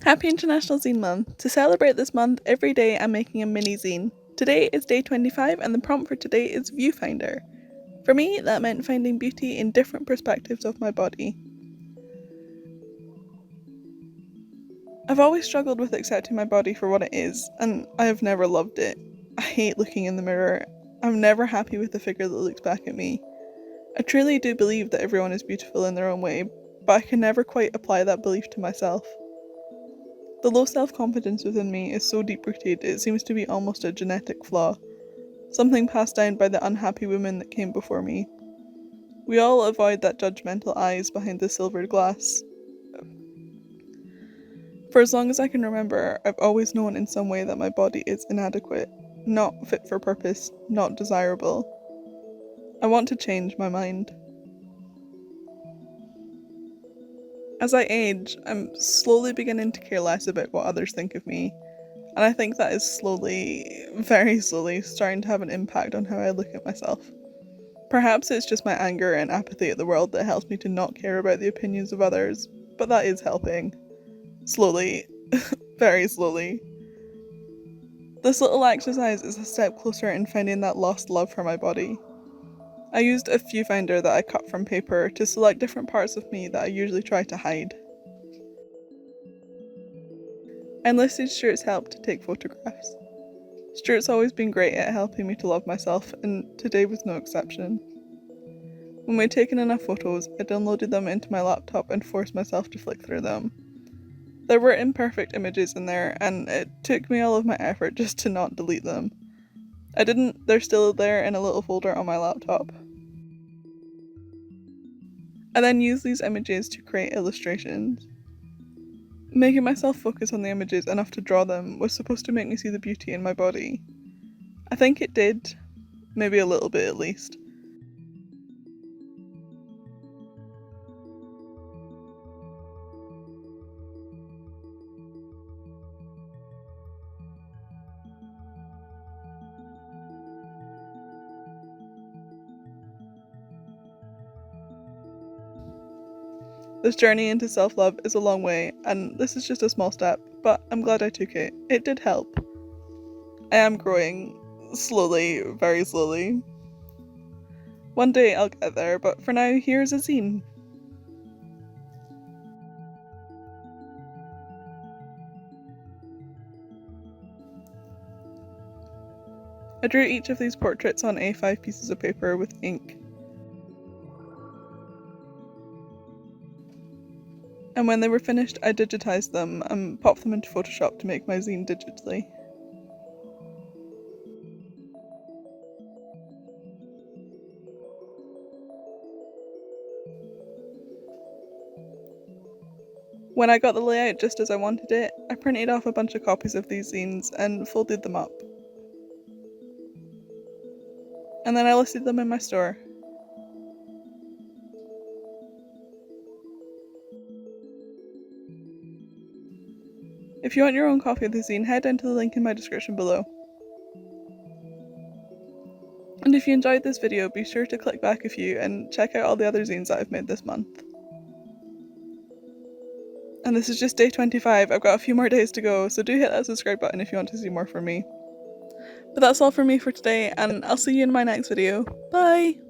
Happy International Zine Month! To celebrate this month, every day I'm making a mini zine. Today is day 25 and the prompt for today is Viewfinder. For me, that meant finding beauty in different perspectives of my body. I've always struggled with accepting my body for what it is, and I have never loved it. I hate looking in the mirror. I'm never happy with the figure that looks back at me. I truly do believe that everyone is beautiful in their own way, but I can never quite apply that belief to myself. The low self-confidence within me is so deep-rooted it seems to be almost a genetic flaw, something passed down by the unhappy women that came before me. We all avoid that judgmental eyes behind the silvered glass. For as long as I can remember, I've always known in some way that my body is inadequate, not fit for purpose, not desirable. I want to change my mind. As I age, I'm slowly beginning to care less about what others think of me, and I think that is slowly, very slowly, starting to have an impact on how I look at myself. Perhaps it's just my anger and apathy at the world that helps me to not care about the opinions of others, but that is helping. Slowly. Very slowly. This little exercise is a step closer in finding that lost love for my body. I used a viewfinder that I cut from paper to select different parts of me that I usually try to hide. I enlisted Stuart's help to take photographs. Stuart's always been great at helping me to love myself, and today was no exception. When we'd taken enough photos, I downloaded them into my laptop and forced myself to flick through them. There were imperfect images in there, and it took me all of my effort just to not delete them. I didn't, they're still there in a little folder on my laptop. I then used these images to create illustrations. Making myself focus on the images enough to draw them was supposed to make me see the beauty in my body. I think it did, maybe a little bit at least. This journey into self-love is a long way, and this is just a small step, but I'm glad I took it. It did help. I am growing, slowly, very slowly. One day I'll get there, but for now, here's a zine. I drew each of these portraits on A5 pieces of paper with ink. And when they were finished, I digitized them and popped them into Photoshop to make my zine digitally. When I got the layout just as I wanted it, I printed off a bunch of copies of these zines and folded them up. And then I listed them in my store. If you want your own copy of the zine, head down to the link in my description below. And if you enjoyed this video, be sure to click back a few and check out all the other zines that I've made this month. And this is just day 25, I've got a few more days to go, so do hit that subscribe button if you want to see more from me. But that's all from me for today, and I'll see you in my next video. Bye!